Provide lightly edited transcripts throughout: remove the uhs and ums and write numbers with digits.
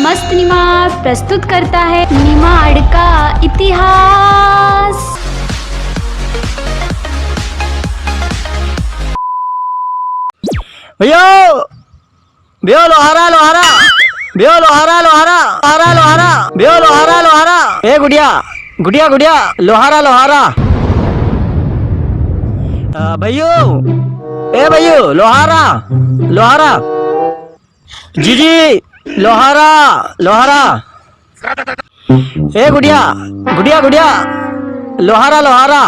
मस्त निमाड प्रस्तुत करता है निमाड का इतिहास। भैया भैया लोहारा लोहारा भैया लोहारा लोहारा लोहारा लोहारा भैया लोहारा लोहारा ए गुड़िया गुड़िया गुड़िया लोहारा लोहारा भैयो ए भैयो लोहारा लोहारा जी जी लोहारा लोहारा ए गुड़िया गुड़िया गुड़िया लोहारा लोहारा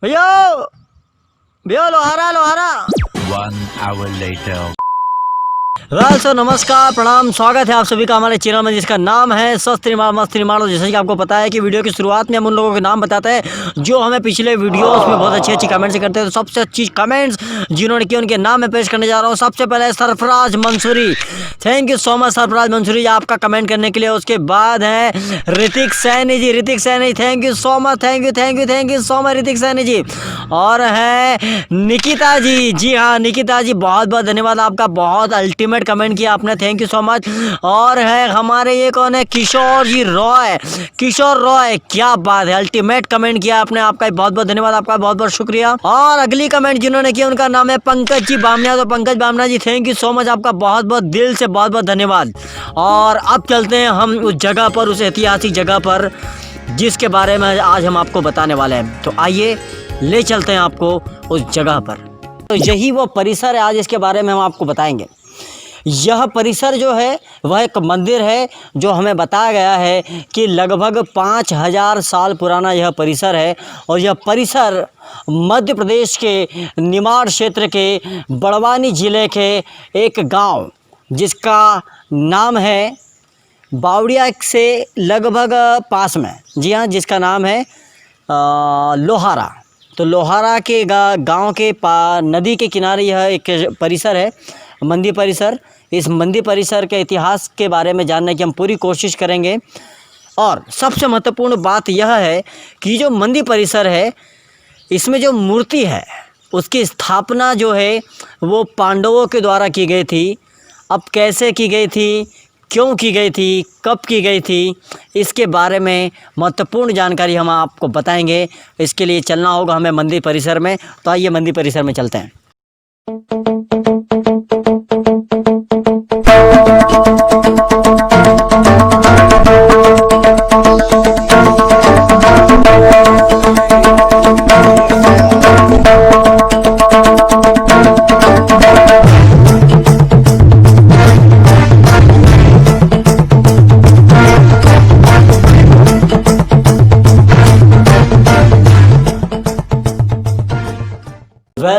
भैया भैया लोहारा लोहारा 1 hour later. नमस्कार प्रणाम, स्वागत है आप सभी का हमारे चैनल में जिसका नाम है स्वस्थ निर्माण मस्त निर्माण। और जैसे कि आपको पता है कि वीडियो की शुरुआत में हम उन लोगों के नाम बताते हैं जो हमें पिछले वीडियोस में बहुत अच्छी अच्छी कमेंट्स करते हैं। तो सबसे अच्छी कमेंट्स जिन्होंने की उनके नाम में पेश करने जा रहा हूँ। सबसे पहले Sarfaraz Mansoori, thank you so much Sarfaraz Mansoori आपका कमेंट करने के लिए। उसके बाद है Hrithik Saini ji, Hrithik Saini thank you so much, thank you so much Hrithik Saini ji. और है निकिता जी, जी हाँ निकिता जी बहुत बहुत धन्यवाद आपका, बहुत अल्टीमेट कमेंट किया आपने, थैंक यू सो मच। और है हमारे ये कौन है, किशोर जी रॉय, किशोर रॉय क्या बात है, अल्टीमेट कमेंट किया आपने, आपका बहुत बहुत धन्यवाद, आपका बहुत बहुत शुक्रिया। और अगली कमेंट जिन्होंने किया उनका नाम है पंकज जी बामनिया। तो पंकज बामनिया जी थैंक यू सो मच, आपका बहुत बहुत दिल से बहुत बहुत धन्यवाद। और अब चलते हैं हम उस जगह पर, उस ऐतिहासिक जगह पर जिसके बारे में आज हम आपको बताने वाले हैं। तो आइए ले चलते हैं आपको उस जगह पर। तो यही वो परिसर है आज इसके बारे में हम आपको बताएंगे। यह परिसर जो है वह एक मंदिर है जो हमें बताया गया है कि लगभग 5000 साल पुराना यह परिसर है। और यह परिसर मध्य प्रदेश के निमाड़ क्षेत्र के बड़वानी ज़िले के एक गांव जिसका नाम है बावड़िया से लगभग पास में, जी हाँ जिसका नाम है लोहारा। तो लोहारा के गांव के नदी के किनारे यह एक परिसर है, मंदिर परिसर। इस मंदिर परिसर के इतिहास के बारे में जानने की हम पूरी कोशिश करेंगे। और सबसे महत्वपूर्ण बात यह है कि जो मंदिर परिसर है इसमें जो मूर्ति है उसकी स्थापना जो है वो पांडवों के द्वारा की गई थी। अब कैसे की गई थी, क्यों की गई थी, कब की गई थी, इसके बारे में महत्वपूर्ण जानकारी हम आपको बताएंगे। इसके लिए चलना होगा हमें मंदिर परिसर में। तो आइए मंदिर परिसर में चलते हैं।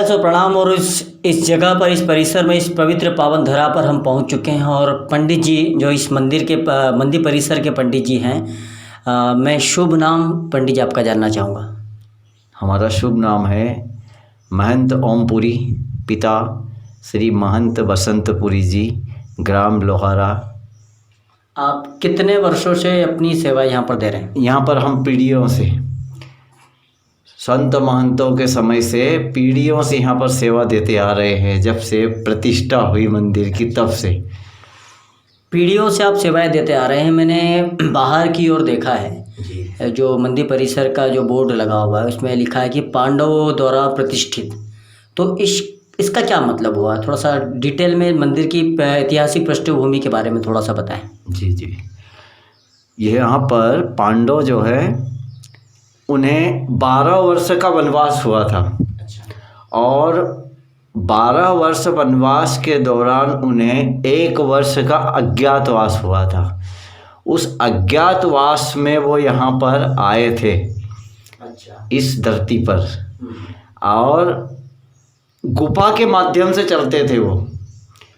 तो प्रणाम। और इस जगह पर, इस परिसर में, इस पवित्र पावन धरा पर हम पहुंच चुके हैं। और पंडित जी जो इस मंदिर परिसर के पंडित जी हैं, मैं शुभ नाम पंडित जी आपका जानना चाहूँगा। हमारा शुभ नाम है महंत ओमपुरी, पिता श्री महंत बसंतपुरी जी, ग्राम लोहारा। आप कितने वर्षों से अपनी सेवा यहाँ पर दे रहे हैं? यहाँ पर हम पीढ़ियों से, संत महंतों के समय से पीढ़ियों से यहाँ पर सेवा देते आ रहे हैं। जब से प्रतिष्ठा हुई मंदिर की तब से पीढ़ियों से आप सेवाएं देते आ रहे हैं। मैंने बाहर की ओर देखा है जो मंदिर परिसर का जो बोर्ड लगा हुआ है उसमें लिखा है कि पांडवों द्वारा प्रतिष्ठित। तो इसका क्या मतलब हुआ, थोड़ा सा डिटेल में मंदिर की ऐतिहासिक पृष्ठभूमि के बारे में थोड़ा सा बताएं। जी जी, ये यहाँ पर पांडव जो है उन्हें 12 वर्ष का वनवास हुआ था। और 12 वर्ष वनवास के दौरान उन्हें 1 वर्ष का अज्ञातवास हुआ था। उस अज्ञातवास में वो यहाँ पर आए थे, इस धरती पर, और गुफा के माध्यम से चलते थे वो।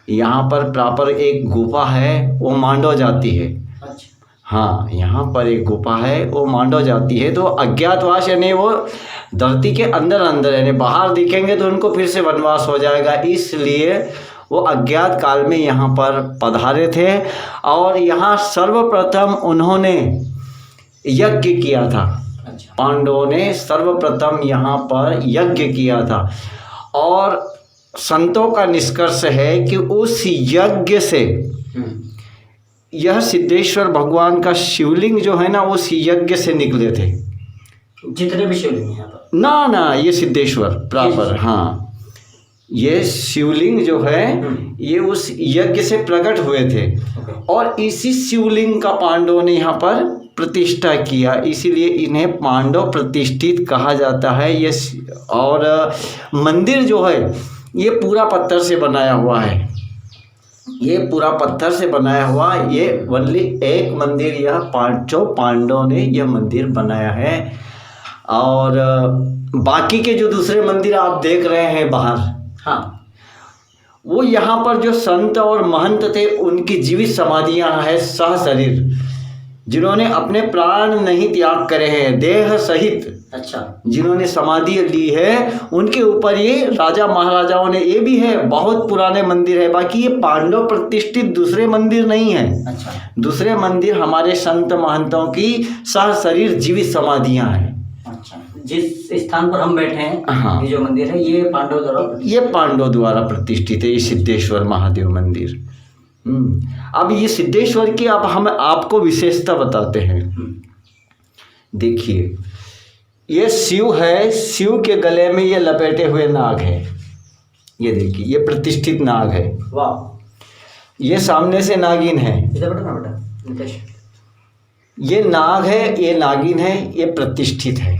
यहाँ पर प्रॉपर एक गुफा है, वो मांडव जाती है। हाँ, यहाँ पर एक गुफा है, वो मांडव जाती है। तो अज्ञातवास यानी वो धरती के अंदर अंदर, यानी बाहर दिखेंगे तो उनको फिर से वनवास हो जाएगा, इसलिए वो अज्ञात काल में यहाँ पर पधारे थे। और यहाँ सर्वप्रथम उन्होंने यज्ञ किया था। पांडवों ने सर्वप्रथम यहाँ पर यज्ञ किया था। और संतों का निष्कर्ष है कि उस यज्ञ से यह सिद्धेश्वर भगवान का शिवलिंग जो है ना उस यज्ञ से निकले थे। जितने भी शिवलिंग हैं यहाँ पर? ना ये सिद्धेश्वर प्रॉपर, हाँ ये शिवलिंग जो है ये उस यज्ञ से प्रकट हुए थे और इसी शिवलिंग का पांडवों ने यहाँ पर प्रतिष्ठा किया, इसीलिए इन्हें पांडव प्रतिष्ठित कहा जाता है। ये और मंदिर जो है ये पूरा पत्थर से बनाया हुआ है, ये पूरा पत्थर से बनाया हुआ, ये ओनली एक मंदिर यह पांचों पांडवों ने यह मंदिर बनाया है। और बाकी के जो दूसरे मंदिर आप देख रहे हैं बाहर, हाँ वो यहाँ पर जो संत और महंत थे उनकी जीवित समाधियाँ हैं सह शरीर, जिन्होंने अपने प्राण नहीं त्याग करे हैं देह सहित। अच्छा, जिन्होंने समाधि ली है उनके ऊपर ये राजा महाराजाओं ने, ये भी है बहुत पुराने मंदिर है। बाकी ये पांडव प्रतिष्ठित दूसरे मंदिर नहीं है। अच्छा, दूसरे मंदिर हमारे संत महंतों की सह शरीर जीवित समाधियाँ हैं। अच्छा, जिस स्थान पर हम बैठे हैं, हाँ, ये जो मंदिर है ये पांडव द्वारा प्रतिष्ठित है, ये सिद्धेश्वर महादेव मंदिर। अब ये सिद्धेश्वर की अब हम आपको विशेषता बताते हैं। देखिए ये शिव है, शिव के गले में ये लपेटे हुए नाग है, ये देखिए ये प्रतिष्ठित नाग है। वाह, ये सामने से नागिन है, बेटा ये नाग है, ये नागिन है, ये प्रतिष्ठित है।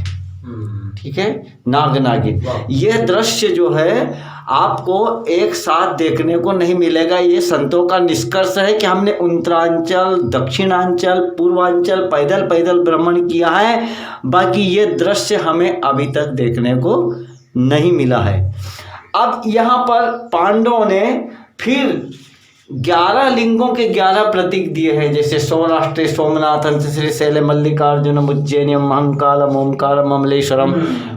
ठीक है, नाग नागिन। यह दृश्य जो है आपको एक साथ देखने को नहीं मिलेगा। ये संतों का निष्कर्ष है कि हमने उत्तरांचल, दक्षिणांचल, पूर्वांचल पैदल भ्रमण किया है, बाकी ये दृश्य हमें अभी तक देखने को नहीं मिला है। अब यहाँ पर पांडवों ने फिर 11 लिंगों के 11 प्रतीक दिए हैं, जैसे सौराष्ट्र सोमनाथ, श्रीशैल मल्लिकार्जुन उज्जैन्यम महंकालम ओंकारम अमलेश्वरम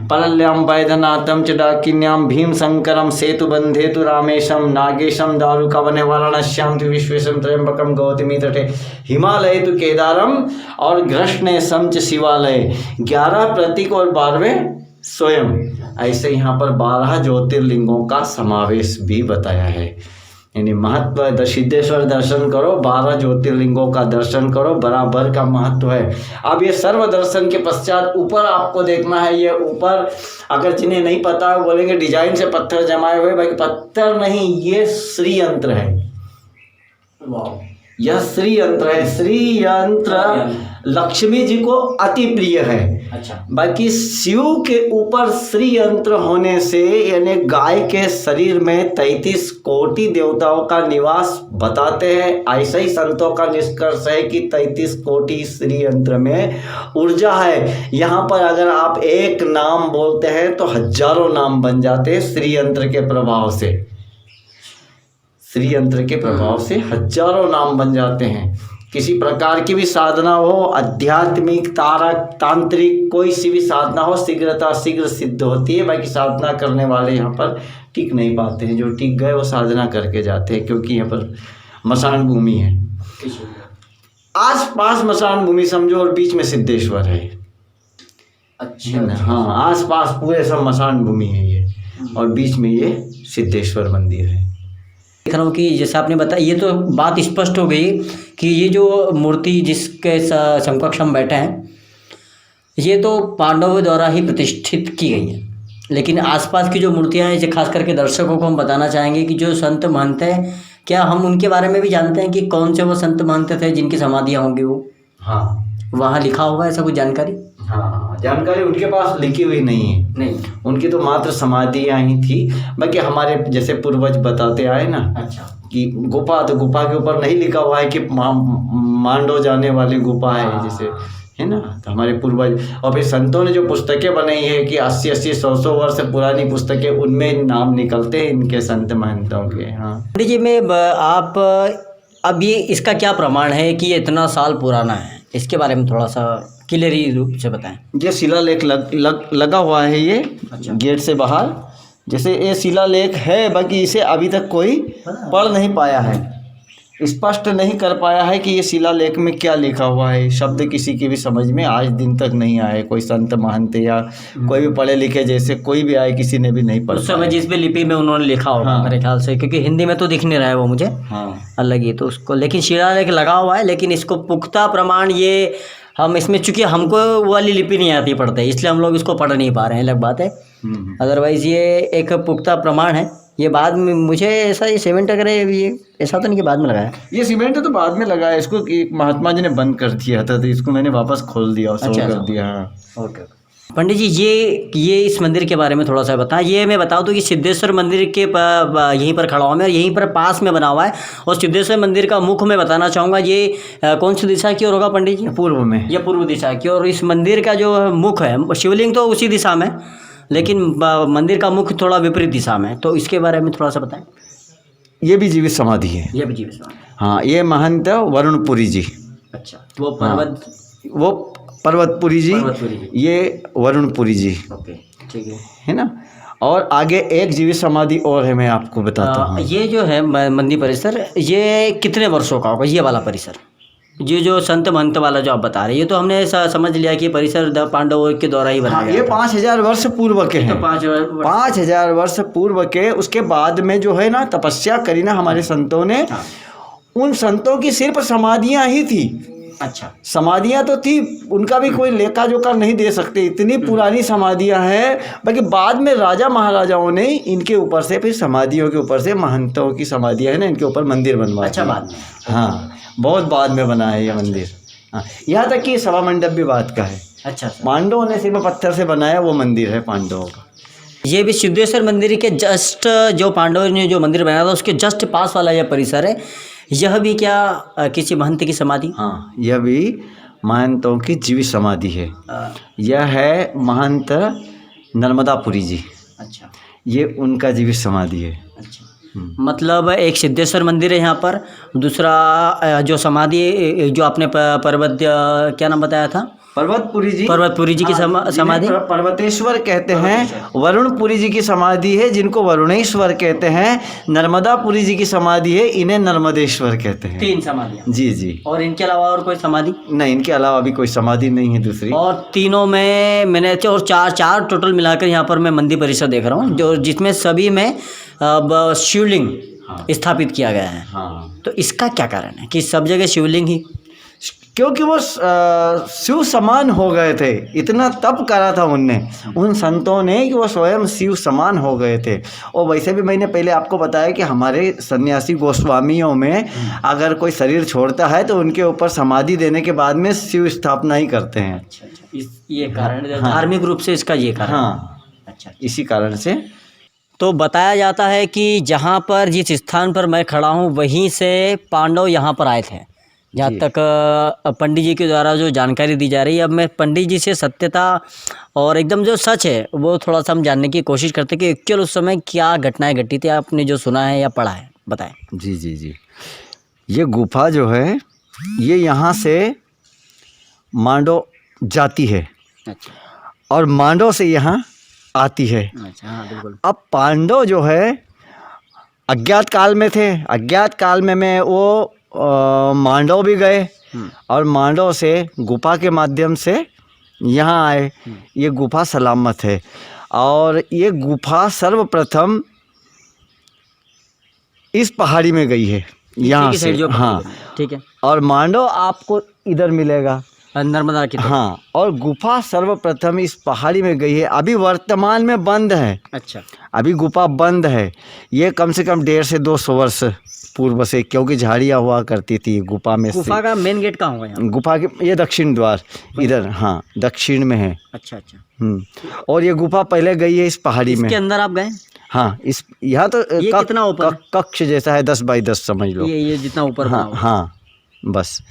पलल्याम वैद्यनाथम च डाकिन्याम भीम शंकरम सेतुबंधेतु रामेशम नागेशम दारुकावने वाराणस्याम तु विश्वेशम त्र्यंबकम गौतमी तटे हिमालय तु केदारम और घृष्णेशम च शिवालय। 11 प्रतीक और 12वें स्वयं। ऐसे यहाँ पर 12 ज्योतिर्लिंगों का समावेश भी बताया है। यानी महत्व, सिद्धेश्वर दर्शन करो, 12 ज्योतिर्लिंगों का दर्शन करो, बराबर का महत्व है। अब ये सर्व दर्शन के पश्चात ऊपर आपको देखना है, ये ऊपर अगर जिन्हें नहीं पता बोलेंगे डिजाइन से पत्थर जमाए हुए, भाई पत्थर नहीं, ये श्री यंत्र है। वाह, यह श्री यंत्र है। श्री यंत्र लक्ष्मी जी को अति प्रिय है। अच्छा, बाकी शिव के ऊपर श्री यंत्र होने से यानी गाय के शरीर में 33 कोटि देवताओं का निवास बताते हैं। ऐसा ही संतों का निष्कर्ष है कि 33 कोटि श्री यंत्र में ऊर्जा है। यहाँ पर अगर आप एक नाम बोलते हैं तो हजारों नाम बन जाते हैं श्री यंत्र के प्रभाव से। श्री यंत्र के प्रभाव से हजारों नाम बन जाते हैं। किसी प्रकार की भी साधना हो, आध्यात्मिक, तांत्रिक, कोई सी भी साधना हो, शीघ्र सिद्ध होती है। बाकी साधना करने वाले यहाँ पर टिक नहीं पाते हैं, जो टिक गए वो साधना करके जाते हैं, क्योंकि यहाँ पर मसान भूमि है। आस पास मसान भूमि समझो और बीच में सिद्धेश्वर है। अच्छा, हाँ, आस पास पूरे सब मसान भूमि है ये, और बीच में ये सिद्धेश्वर मंदिर है। देख रहा हूँ कि जैसे आपने बताया, ये तो बात स्पष्ट हो गई कि ये जो मूर्ति जिसके समकक्ष हम बैठे हैं ये तो पांडवों द्वारा ही प्रतिष्ठित की गई है। लेकिन आसपास की जो मूर्तियाँ हैं, खास करके दर्शकों को हम बताना चाहेंगे कि जो संत महंत हैं, क्या हम उनके बारे में भी जानते हैं कि कौन से वो संत महंत थे जिनकी समाधियाँ होंगी वो? हाँ, वहाँ लिखा होगा ऐसा कुछ जानकारी? हाँ, जानकारी उनके पास लिखी हुई नहीं है। नहीं, उनकी तो मात्र समाधियाँ ही थी। बाकी हमारे जैसे पूर्वज बताते आए ना, अच्छा, कि गुफा, तो गुफा के ऊपर नहीं लिखा हुआ है कि मांडव जाने वाली गुफा है, जैसे है ना, तो हमारे पूर्वज। और फिर संतों ने जो पुस्तकें बनाई है कि 80-80, 100-100 वर्ष पुरानी पुस्तकें, उनमें नाम निकलते हैं इनके संत महंतों के। हाँ, पंडित जी, में आप अब ये इसका क्या प्रमाण है कि ये इतना साल पुराना है, इसके बारे में थोड़ा सा क्लियरी रूप से बताएं। ये शिलालेख लगा हुआ है ये। अच्छा, गेट से बाहर जैसे ये शिलालेख है, बाकी इसे अभी तक कोई पढ़ नहीं पाया है। स्पष्ट नहीं कर पाया है कि ये शिलालेख में क्या लिखा हुआ है। शब्द किसी की भी समझ में आज दिन तक नहीं आए। कोई संत महंत या कोई भी पढ़े लिखे जैसे कोई भी आए, किसी ने भी नहीं पढ़ा। उस समय जिस भी लिपि में उन्होंने लिखा होगा हाँ। मेरे ख्याल से, क्योंकि हिंदी में तो दिख नहीं रहा है वो मुझे, हाँ अलग ही तो उसको, लेकिन शिलालेख लगा हुआ है। लेकिन इसको पुख्ता प्रमाण ये हम इसमें, चूंकि हमको वो वाली लिपि नहीं आती पढ़ते, इसलिए हम लोग इसको पढ़ नहीं पा रहे हैं, अलग बात है। अदरवाइज ये एक पुख्ता प्रमाण है। ये बाद में मुझे ऐसा ये सीमेंट अगर ये ऐसा तो नहीं कि बाद में लगाया। ये सीमेंट तो बाद में लगाया, इसको एक महात्मा जी ने बंद कर दिया था, तो इसको मैंने वापस खोल दिया और सो कर दिया। हाँ ओके पंडित जी, ये इस मंदिर के बारे में थोड़ा सा बताएं। ये मैं बताऊं तो कि सिद्धेश्वर मंदिर के यहीं पर खड़ा हूँ मैं, और यहीं पर पास में बना हुआ है। और सिद्धेश्वर मंदिर का मुख मैं बताना चाहूँगा, ये कौन सी दिशा की ओर होगा पंडित जी? पूर्व में। ये पूर्व दिशा की। और इस मंदिर का जो मुख है, शिवलिंग तो उसी दिशा में, लेकिन मंदिर का मुख थोड़ा विपरीत दिशा में, तो इसके बारे में थोड़ा सा बताएं। ये भी जीवित समाधि है। ये भी जीवित समाधि। हाँ, ये महंत वरुणपुरी जी। अच्छा, वो पर्वत, वो पर्वतपुरी जी, पर्वतपुरी जी। ये वरुणपुरी जी, ओके ठीक है ना। और आगे एक जीवित समाधि और है, मैं आपको बताता हूँ। ये जो है मंदिर परिसर, ये कितने वर्षों का होगा ये वाला परिसर? ये जो संत महंत वाला जो आप बता रहे हैं, ये तो हमने समझ लिया कि परिसर पांडवों के द्वारा ही बनाया हाँ, गया ये था। 5000 वर्ष पूर्व के हैं। तो 5000 वर्ष पूर्व के। उसके बाद में जो है ना तपस्या करी ना हमारे संतों ने, हाँ। उन संतों की सिर्फ समाधियां ही थी। अच्छा, समाधियां तो थी, उनका भी कोई लेखा जोखा नहीं दे सकते, इतनी पुरानी समाधियां हैं। बाकी बाद में राजा महाराजाओं ने इनके ऊपर से, फिर समाधियों के ऊपर से महंतों की समाधियां है ना, इनके ऊपर मंदिर बनवा अच्छा दिए। बाद में। हाँ, बहुत बाद में बना है ये मंदिर। हाँ, यहाँ तक कि सभा मंडप भी बात का है। अच्छा, पांडवों ने सिर्फ पत्थर से बनाया वो मंदिर है पांडवों का। ये भी सिद्धेश्वर मंदिर के जस्ट, जो पांडवों ने जो मंदिर बनाया था उसके जस्ट पास वाला यह परिसर है। यह भी क्या किसी महंत की समाधि? हाँ, यह भी महंतों की जीवित समाधि है। यह है महंत नर्मदापुरी जी। अच्छा, ये उनका जीवित समाधि है। अच्छा, मतलब एक सिद्धेश्वर मंदिर है यहाँ पर, दूसरा जो समाधि जो आपने पर्वत क्या नाम बताया था? पर्वतपुरी जी, पर्वतपुरी जी की समाधि, पर्वतेश्वर कहते हैं। वरुणपुरी जी की समाधि है, जिनको वरुणेश्वर कहते हैं। नर्मदापुरी जी की समाधि है, इन्हें नर्मदेश्वर कहते हैं। 3 समाधियाँ। जी जी। और इनके अलावा और कोई समाधि? नहीं, इनके अलावा अभी कोई समाधि नहीं है दूसरी। और तीनों में मैंने और चार टोटल मिलाकर यहाँ पर मैं मंदिर परिसर देख रहा हूँ, जो जिसमें सभी में शिवलिंग स्थापित किया गया है। हाँ, तो इसका क्या कारण है कि सब जगह शिवलिंग ही? क्योंकि वो शिव समान हो गए थे। इतना तप करा था उनने, उन संतों ने, कि वो स्वयं शिव समान हो गए थे। और वैसे भी मैंने पहले आपको बताया कि हमारे सन्यासी गोस्वामियों में अगर कोई शरीर छोड़ता है तो उनके ऊपर समाधि देने के बाद में शिव स्थापना ही करते हैं। अच्छा, ये कारण धार्मिक रूप से इसका ये कारण? हाँ, अच्छा, इसी कारण से। तो बताया जाता है कि जहाँ पर, जिस स्थान पर मैं खड़ा हूँ, वहीं से पांडव यहाँ पर आए थे, जहाँ तक पंडित जी के द्वारा जो जानकारी दी जा रही है। अब मैं पंडित जी से सत्यता और एकदम जो सच है वो थोड़ा सा हम जानने की कोशिश करते हैं कि एक्चुअल उस समय क्या घटनाएं घटी थी, आपने जो सुना है या पढ़ा है, बताएं। जी जी जी। ये गुफा जो है, ये यहाँ से मांडो जाती है। अच्छा, और मांडो से यहाँ आती है। अच्छा, हाँ बिल्कुल। अब पांडव जो है अज्ञात काल में थे। अज्ञात काल में वो मांडव भी गए, और मांडव से गुफा के माध्यम से यहाँ आए। ये गुफा सलामत है, और ये गुफा सर्वप्रथम इस पहाड़ी में गई है, यहाँ से। हाँ, ठीक है। और मांडव आपको इधर मिलेगा, नर्मदा की तरफ। हाँ, और गुफा सर्वप्रथम इस पहाड़ी में गई है। अभी वर्तमान में बंद है। अच्छा, अभी गुफा बंद है। ये कम से कम 150 से 200 वर्ष पूर्व से, क्योंकि झाड़ियाँ हुआ करती थी गुफा में। गुफा का मेन गेट कहाँ होगा यहाँ? गुफा के ये दक्षिण द्वार इधर, हाँ, दक्षिण में है। अच्छा अच्छा। और ये गुफा पहले गई है इस पहाड़ी में। इसके अंदर आप गए? हाँ, इस यहाँ तो ये कितना ऊपर? कक्ष जैसा है, 10 बाई 10 समझ लो। ये जितना ऊपर बना हाँ हुआ। हाँ, बस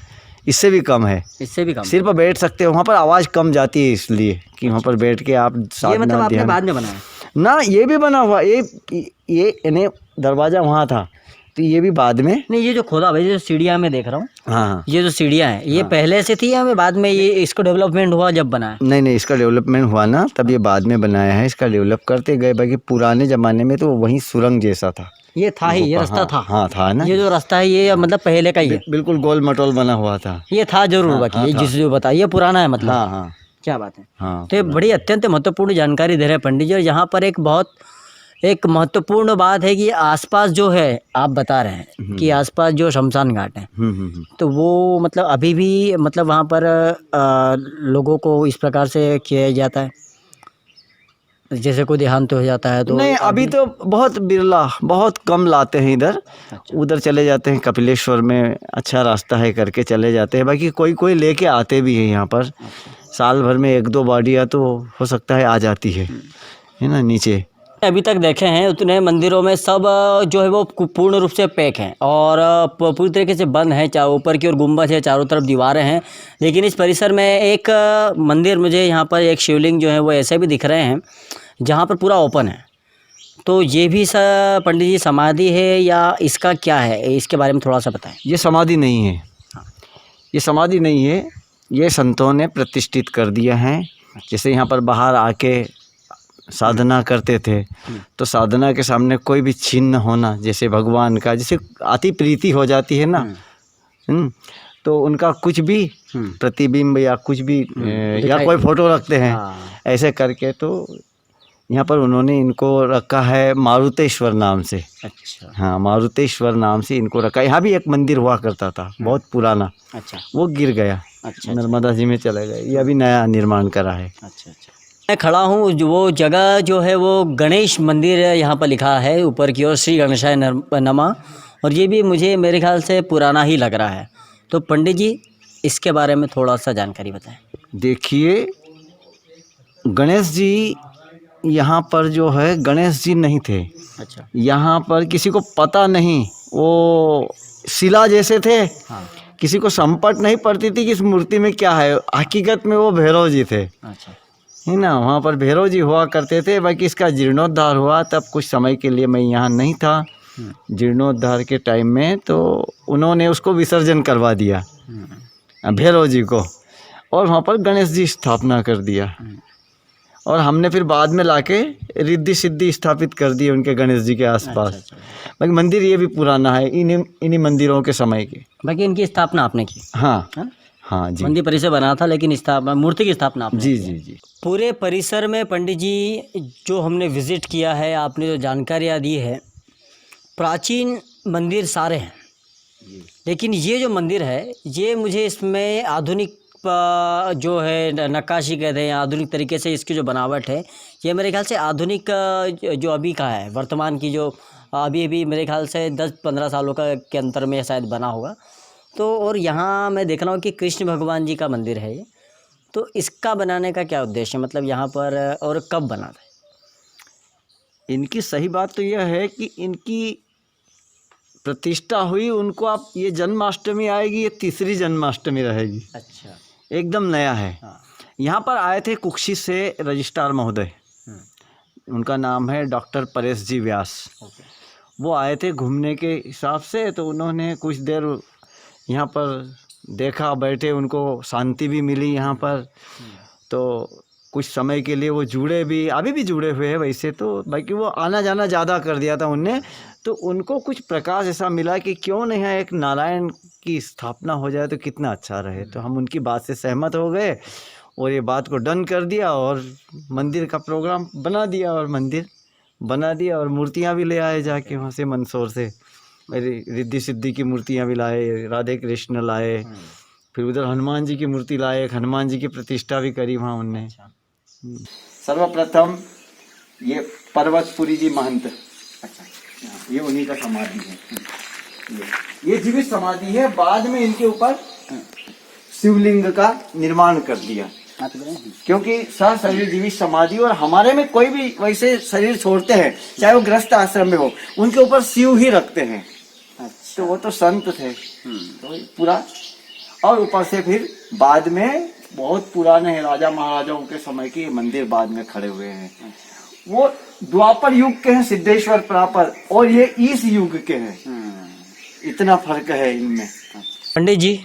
इससे भी कम है। इससे भी कम? सिर्फ बैठ सकते हो वहाँ पर, आवाज़ कम जाती है इसलिए कि वहाँ पर बैठ के आप ये मतलब आपने बाद में बनाया ना? ये भी बना हुआ, ये इन्हें दरवाज़ा वहाँ था, तो ये भी बाद में। नहीं, ये जो खोदा भाई, जो सीढ़ियाँ में देख रहा हूँ, हाँ, ये जो सीढ़ियाँ हैं, ये पहले से थी या बाद में ये इसको डेवलपमेंट हुआ जब बना है? नहीं, इसका डेवलपमेंट हुआ ना, तब ये बाद में बनाया है। इसका डेवलप करते गए। बाकी पुराने ज़माने में तो वहीं सुरंग जैसा था। ये था ही, ये रास्ता था। हाँ था ना। ये जो रास्ता है ये मतलब पहले का ही है। बिल्कुल गोल मटोल बना हुआ था। ये था जरूर, हाँ, बाकी हाँ, ये था। जिस जो बताया ये पुराना है मतलब। हाँ हाँ क्या बात है। हाँ। तो ये बड़ी अत्यंत महत्वपूर्ण जानकारी दे रहे हैं पंडित जी। और यहाँ पर एक महत्वपूर्ण बात है कि आसपास जो है आप बता रहे हैं कि आसपास जो शमशान घाट है तो वो मतलब अभी भी मतलब वहाँ पर लोगों को इस प्रकार से किया जाता है, जैसे कोई देहांत हो जाता है तो। नहीं, अभी तो बहुत बिरला, बहुत कम लाते हैं इधर। उधर चले जाते हैं कपिलेश्वर में, अच्छा रास्ता है करके चले जाते हैं। बाकी कोई कोई लेके आते भी हैं यहाँ पर। साल भर में 1-2 बाड़ियाँ तो हो सकता है आ जाती है ना नीचे। अभी तक देखे हैं उतने मंदिरों में सब जो है वो पूर्ण रूप से पैक हैं और पूरी तरीके से बंद हैं। चारों ऊपर की ओर गुंबद है, चारों तरफ दीवारें हैं। लेकिन इस परिसर में एक मंदिर, मुझे यहाँ पर एक शिवलिंग जो है वो ऐसे भी दिख रहे हैं जहाँ पर पूरा ओपन है। तो ये भी पंडित जी समाधि है या इसका क्या है, इसके बारे में थोड़ा सा बताएं। ये समाधि नहीं है, ये समाधि नहीं है, ये संतों ने प्रतिष्ठित कर दिया है। जैसे यहाँ पर बाहर आके साधना करते थे तो साधना के सामने कोई भी चिन्ह होना, जैसे भगवान का, जैसे अति प्रीति हो जाती है ना, तो उनका कुछ भी प्रतिबिंब या कुछ भी या कोई फोटो रखते हैं ऐसे करके। तो यहाँ पर उन्होंने इनको रखा है मारुतेश्वर नाम से। अच्छा। हाँ, मारुतेश्वर नाम से इनको रखा। यहाँ भी एक मंदिर हुआ करता था बहुत पुराना। अच्छा। वो गिर गया। अच्छा। नर्मदा जी में चले गए। ये अभी नया निर्माण करा है। अच्छा अच्छा। मैं खड़ा हूँ, वो जगह जो है वो गणेश मंदिर यहाँ पर लिखा है ऊपर की ओर, श्री गणेशाय नमः। और ये भी मुझे मेरे ख्याल से पुराना ही लग रहा है। तो पंडित जी इसके बारे में थोड़ा सा जानकारी बताएं। देखिए, गणेश जी यहाँ पर जो है, गणेश जी नहीं थे। अच्छा। यहाँ पर किसी को पता नहीं, वो शिला जैसे थे। हाँ। किसी को संपट नहीं पड़ती थी कि इस मूर्ति में क्या है। हकीकत में वो भैरव जी थे, अच्छा है ना। वहाँ पर भैरव जी हुआ करते थे। बाकी इसका जीर्णोद्धार हुआ तब कुछ समय के लिए मैं यहाँ नहीं था। जीर्णोद्धार के टाइम में तो उन्होंने उसको विसर्जन करवा दिया भैरव जी को, और वहाँ पर गणेश जी स्थापना कर दिया। और हमने फिर बाद में लाके रिद्धि सिद्धि स्थापित कर दी उनके गणेश जी के आसपास। अच्छा। बाकी मंदिर ये भी पुराना है, इन्हीं मंदिरों के समय के। बाकी इनकी स्थापना आपने की। हाँ हाँ? हाँ जी। मंदिर परिसर बना था लेकिन स्थापना, मूर्ति की स्थापना आपने जी की। जी जी। पूरे परिसर में पंडित जी जो हमने विजिट किया है, आपने जो जानकारियाँ दी है, प्राचीन मंदिर सारे हैं। लेकिन ये जो मंदिर है ये मुझे इसमें आधुनिक जो है नक्काशी कहते हैं, आधुनिक तरीके से इसकी जो बनावट है ये मेरे ख्याल से आधुनिक जो अभी का है, वर्तमान की जो अभी मेरे ख्याल से 10-15 सालों के अंतर में शायद बना होगा। तो और यहाँ मैं देख रहा हूँ कि कृष्ण भगवान जी का मंदिर है ये। तो इसका बनाने का क्या उद्देश्य है, मतलब यहाँ पर, और कब बना था? इनकी सही बात तो यह है कि इनकी प्रतिष्ठा हुई, उनको आप ये जन्माष्टमी आएगी, ये तीसरी जन्माष्टमी रहेगी। अच्छा। एकदम नया है। हाँ। यहाँ पर आए थे कुक्षी से रजिस्ट्रार महोदय, उनका नाम है डॉक्टर परेश जी व्यास। वो आए थे घूमने के हिसाब से, तो उन्होंने कुछ देर यहाँ पर देखा, बैठे, उनको शांति भी मिली यहाँ पर। तो कुछ समय के लिए वो जुड़े भी, अभी भी जुड़े हुए हैं वैसे तो। बाकी वो आना जाना ज़्यादा कर दिया था उनने, तो उनको कुछ प्रकाश ऐसा मिला कि क्यों नहीं है एक नारायण की स्थापना हो जाए तो कितना अच्छा रहे। तो हम उनकी बात से सहमत हो गए और ये बात को डन कर दिया और मंदिर का प्रोग्राम बना दिया और मंदिर बना दिया। और मूर्तियाँ भी ले आए जाके वहाँ से, मंदसौर से मेरी रिद्धि सिद्धि की मूर्तियाँ भी लाए, राधे कृष्ण लाए, फिर उधर हनुमान जी की मूर्ति लाए, हनुमान जी की प्रतिष्ठा भी करी वहाँ उनने। सर्वप्रथम ये पर्वतपुरी जी महंत, अच्छा, ये उन्हीं का समाधि है। ये जीवित समाधि है। बाद में इनके ऊपर शिवलिंग का निर्माण कर दिया, क्योंकि शरीर जीवित समाधि। और हमारे में कोई भी वैसे शरीर छोड़ते हैं, चाहे वो गृहस्थ आश्रम में हो, उनके ऊपर शिव ही रखते हैं। तो वो तो संत थे तो पूरा। और ऊपर से फिर बाद में बहुत पुराने हैं, राजा महाराजाओं के समय के मंदिर बाद में खड़े हुए हैं। वो द्वापर युग के हैं सिद्धेश्वर प्रापर, और ये इस युग के हैं। इतना फर्क है इनमें। पंडित जी,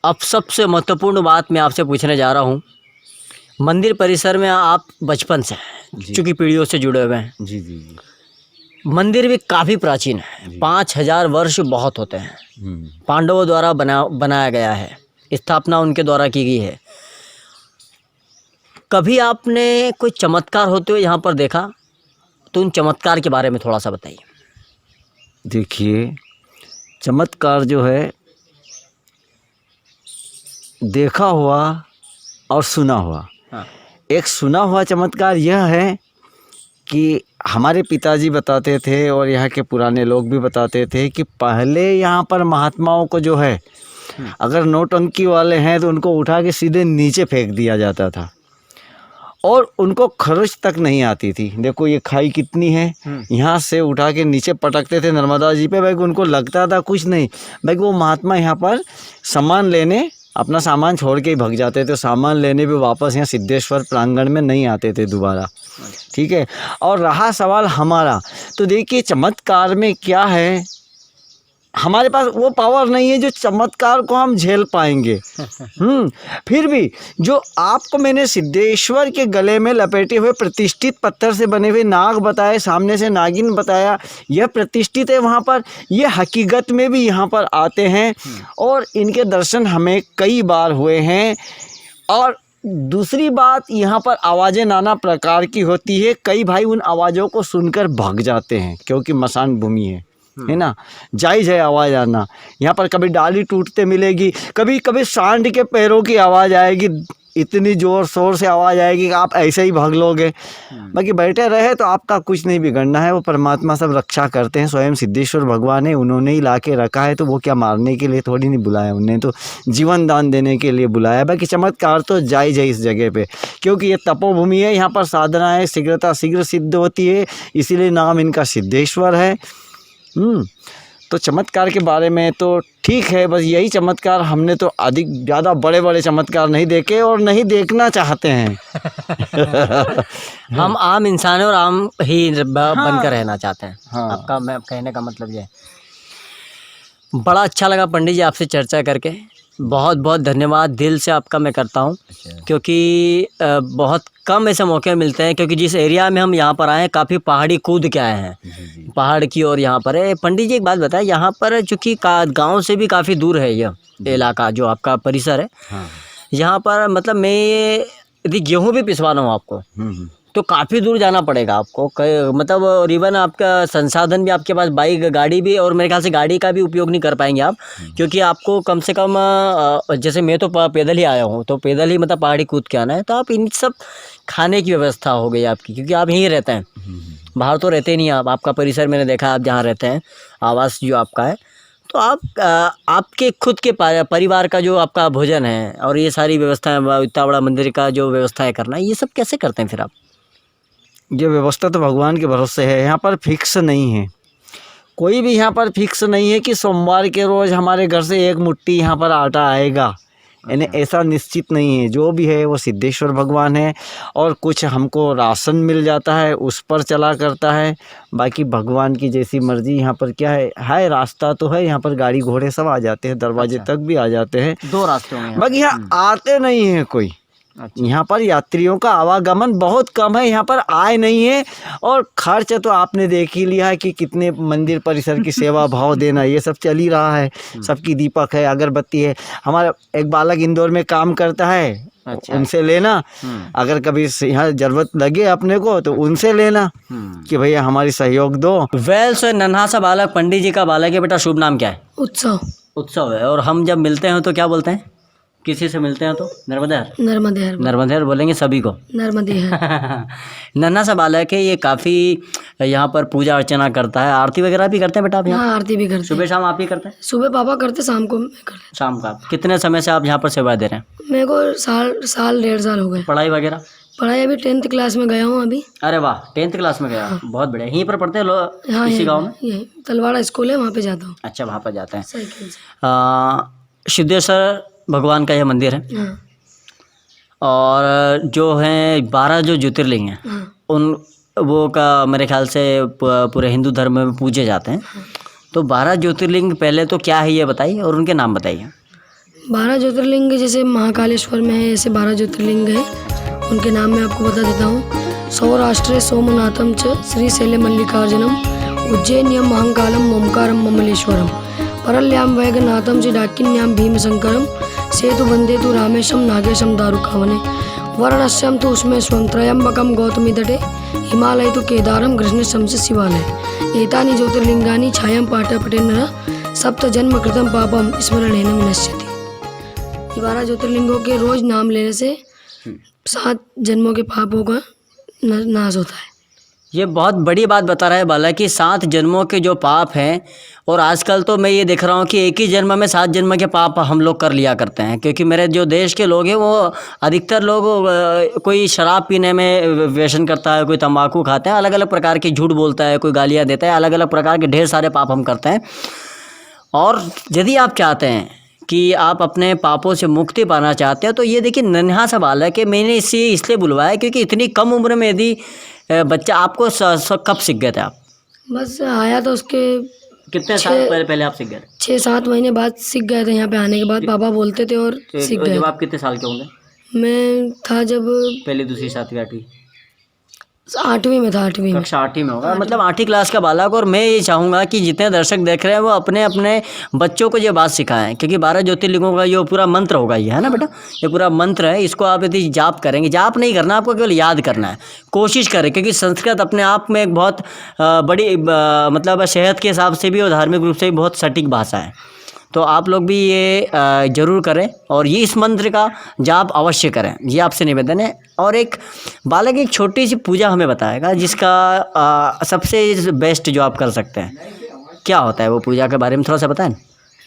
अब सबसे महत्वपूर्ण बात मैं आपसे पूछने जा रहा हूँ। मंदिर परिसर में आप बचपन से, चूँकि पीढ़ियों से जुड़े हुए हैं, जी जी जी। मंदिर भी काफ़ी प्राचीन है, 5000 वर्ष बहुत होते हैं। पांडवों द्वारा बनाया गया है, स्थापना उनके द्वारा की गई है। कभी आपने कोई चमत्कार होते हुए यहाँ पर देखा तो उन चमत्कार के बारे में थोड़ा सा बताइए। देखिए, चमत्कार जो है देखा हुआ और सुना हुआ। हाँ। एक सुना हुआ चमत्कार यह है कि हमारे पिताजी बताते थे और यहाँ के पुराने लोग भी बताते थे कि पहले यहाँ पर महात्माओं को जो है, अगर नौटंकी वाले हैं तो उनको उठा के सीधे नीचे फेंक दिया जाता था और उनको खरोच तक नहीं आती थी। देखो ये खाई कितनी है, यहाँ से उठा के नीचे पटकते थे नर्मदा जी पे। भाई उनको लगता था कुछ नहीं, भाई वो महात्मा यहाँ पर सामान लेने, अपना सामान छोड़ के ही भाग जाते थे। सामान लेने भी वापस यहाँ सिद्धेश्वर प्रांगण में नहीं आते थे दोबारा। ठीक है। और रहा सवाल हमारा, तो देखिए चमत्कार में क्या है, हमारे पास वो पावर नहीं है जो चमत्कार को हम झेल पाएंगे। फिर भी जो आपको मैंने सिद्धेश्वर के गले में लपेटे हुए प्रतिष्ठित पत्थर से बने हुए नाग बताए, सामने से नागिन बताया, यह प्रतिष्ठित है वहाँ पर, ये हकीकत में भी यहाँ पर आते हैं और इनके दर्शन हमें कई बार हुए हैं। और दूसरी बात, यहाँ पर आवाज़ें नाना प्रकार की होती है। कई भाई उन आवाज़ों को सुनकर भाग जाते हैं क्योंकि मसान भूमि है ना, जायज़ है आवाज़ आना। यहाँ पर कभी डाली टूटते मिलेगी, कभी कभी सांड के पैरों की आवाज़ आएगी, इतनी ज़ोर शोर से आवाज़ आएगी कि आप ऐसे ही भाग लोगे। बाकी बैठे रहे तो आपका कुछ नहीं बिगड़ना है, वो परमात्मा सब रक्षा करते हैं। स्वयं सिद्धेश्वर भगवान है, उन्होंने ही ला के रखा है, तो वो क्या मारने के लिए थोड़ी नहीं बुलाया, उन्हें तो जीवन दान देने के लिए बुलाया। बाकी चमत्कार तो जायज़ है इस जगह पे, क्योंकि ये तपोभूमि है, यहाँ पर साधना है, शीघ्रता शीघ्र सिद्ध होती है, इसीलिए नाम इनका सिद्धेश्वर है। तो चमत्कार के बारे में तो ठीक है, बस यही चमत्कार, हमने तो अधिक ज़्यादा बड़े बड़े चमत्कार नहीं देखे और नहीं देखना चाहते हैं। हम आम इंसान हैं और आम ही बनकर रहना चाहते हैं। हाँ। आपका मैं कहने का मतलब ये है। बड़ा अच्छा लगा पंडित जी आपसे चर्चा करके, बहुत बहुत धन्यवाद दिल से आपका मैं करता हूँ, क्योंकि बहुत कम ऐसे मौके मिलते हैं, क्योंकि जिस एरिया में हम यहाँ पर आए हैं काफ़ी पहाड़ी कूद के आए हैं, पहाड़ की और यहाँ पर है। पंडित जी एक बात बताएं, यहाँ पर चूँकि गांव से भी काफ़ी दूर है यह इलाका जो आपका परिसर है, यहाँ पर मतलब मैं यदि गेहूँ भी पिसवाना हूँ आपको तो काफ़ी दूर जाना पड़ेगा आपको, मतलब और इवन आपका संसाधन भी आपके पास, बाइक गाड़ी भी, और मेरे ख्याल से गाड़ी का भी उपयोग नहीं कर पाएंगे आप, क्योंकि आपको कम से कम जैसे मैं तो पैदल ही आया हूँ, तो पैदल ही मतलब पहाड़ी कूद के आना है। तो आप इन सब खाने की व्यवस्था हो गई आपकी, क्योंकि आप यहीं रहते हैं, बाहर तो रहते नहीं आप, आपका परिसर मैंने देखा आप जहाँ रहते हैं, आवास जो आपका है, तो आप आपके खुद के परिवार का जो आपका भोजन है और ये सारी व्यवस्थाएं, इतना बड़ा मंदिर का जो व्यवस्थाएं करना, ये सब कैसे करते हैं फिर आप? ये व्यवस्था तो भगवान के भरोसे है, यहाँ पर फिक्स नहीं है, कोई भी यहाँ पर फिक्स नहीं है कि सोमवार के रोज़ हमारे घर से एक मुट्ठी यहाँ पर आटा आएगा, यानी ऐसा निश्चित नहीं है। जो भी है वो सिद्धेश्वर भगवान है, और कुछ हमको राशन मिल जाता है उस पर चला करता है। बाकी भगवान की जैसी मर्जी, यहाँ पर क्या है रास्ता तो है, यहाँ पर गाड़ी घोड़े सब आ जाते हैं, दरवाजे तक भी आ जाते हैं, 2 रास्ते हैं। बाकी यहाँ आते नहीं है कोई। यहाँ पर यात्रियों का आवागमन बहुत कम है, यहाँ पर आए नहीं है। और खर्च तो आपने देख ही लिया है कि कितने मंदिर परिसर की सेवा भाव देना, ये सब चल ही रहा है। सबकी दीपक है, अगरबत्ती है। हमारा एक बालक इंदौर में काम करता है, उनसे लेना, अगर कभी यहाँ जरूरत लगे अपने को तो उनसे लेना कि भैया हमारी सहयोग दो। वेल सो नन्हा सा बालक पंडित जी का बालक है। बेटा शुभ नाम क्या है? उत्सव। उत्सव है। और हम जब मिलते हैं तो क्या बोलते हैं? किसी से मिलते हैं तो नर्मदेहर, नर्मदेहर बोलेंगे सभी को, नर्मदेहर। नन्हा सा बालक है, ये काफ़ी यहाँ पर पूजा अर्चना करता है। आरती वगैरह भी करते हैं बेटा आप यहाँ? हाँ, आरती भी करते हैं। सुबह शाम आप ही करते हैं? सुबह पापा करते, शाम को मैं करते। शाम का कितने समय से आप यहाँ पर सेवा दे रहे हैं? मेरे को साल 1.5 साल हो गए। पढ़ाई वगैरह? पढ़ाई अभी 10th क्लास में गया हूँ अभी। अरे वाह, 10th क्लास में गया। बहुत बढ़िया। यहीं पर पढ़ते हैं लोग? हाँ, इसी गाँव में? यही तलवाड़ा स्कूल है, वहाँ पे जाता हूँ। अच्छा, वहाँ पर जाते हैं। साइकिल से। सिद्धेश्वर भगवान का यह मंदिर है। हाँ। और जो हैं 12 जो ज्योतिर्लिंग हैं, हाँ। उन वो का मेरे ख्याल से पूरे हिंदू धर्म में पूजे जाते हैं। तो 12 ज्योतिर्लिंग पहले तो क्या है ये बताइए और उनके नाम बताइए। 12 ज्योतिर्लिंग जैसे महाकालेश्वर में है, ऐसे 12 ज्योतिर्लिंग है, उनके नाम मैं आपको बता देता हूँ। सौराष्ट्रे सोमनाथम च श्री शैल मल्लिकार्जुनम उज्जैन्यम महंकालम ममकारम ममलेश्वरम परल्याम वैगनाथम से डाकिन्याम भीमशंकरम सेतु वंदे तु रामेशम नागेशम दारुकावने वर्णश्यम तो उसमें स्वंत्रयंबकम गौतमी तटे हिमालय तो केदारम कृष्णशम से शिवालय एतानि ज्योतिर्लिंगानि छायां पाठपठेन सप्त जन्म कृतम पापम स्मरणेन विनश्यति। 12 ज्योतिर्लिंगों के रोज नाम लेने से 7 जन्मों के पापों का नाश होता है। ये बहुत बड़ी बात बता रहा है बाला कि 7 जन्मों के जो पाप हैं, और आजकल तो मैं ये देख रहा हूँ कि एक ही जन्म में 7 जन्म के पाप हम लोग कर लिया करते हैं। क्योंकि मेरे जो देश के लोग हैं वो अधिकतर लोग कोई शराब पीने में व्यसन करता है, कोई तंबाकू खाते हैं, अलग अलग प्रकार के झूठ बोलता है, कोई गालियाँ देता है, अलग अलग प्रकार के ढेर सारे पाप हम करते हैं। और यदि आप चाहते हैं कि आप अपने पापों से मुक्ति पाना चाहते हो तो ये देखिए नन्हा सा बालक है, मैंने इसे इसलिए बुलवाया क्योंकि इतनी कम उम्र में यदि बच्चा आपको कब सीख गए थे आप? बस आया तो उसके कितने साल पहले आप सीख गए? 6-7 महीने बाद सीख गए थे। यहाँ पे आने के बाद पापा बोलते थे और सीख गए। जब आप कितने साल के होंगे? मैं था जब पहली, दूसरी, 7वीं, 8वीं? 8वीं में था। 8वीं में, कक्षा 8वीं में होगा, मतलब 8वीं क्लास का बालक। और मैं ये चाहूँगा कि जितने दर्शक देख रहे हैं वो अपने अपने बच्चों को ये बात सिखाएं, क्योंकि 12 ज्योतिर्लिंगों का ये पूरा मंत्र होगा, ये है ना बेटा, ये पूरा मंत्र है। इसको आप यदि जाप करेंगे, जाप नहीं करना, आपको केवल याद करना है, कोशिश करें, क्योंकि संस्कृत अपने आप में एक बहुत बड़ी मतलब सेहत के हिसाब से भी और धार्मिक रूप से भी बहुत सटीक भाषा है। तो आप लोग भी ये ज़रूर करें और ये इस मंत्र का जाप अवश्य करें, ये आपसे निवेदन है। और एक बालक एक छोटी सी पूजा हमें बताएगा जिसका सबसे बेस्ट जो आप कर सकते हैं, क्या होता है वो पूजा के बारे में थोड़ा सा बताएं।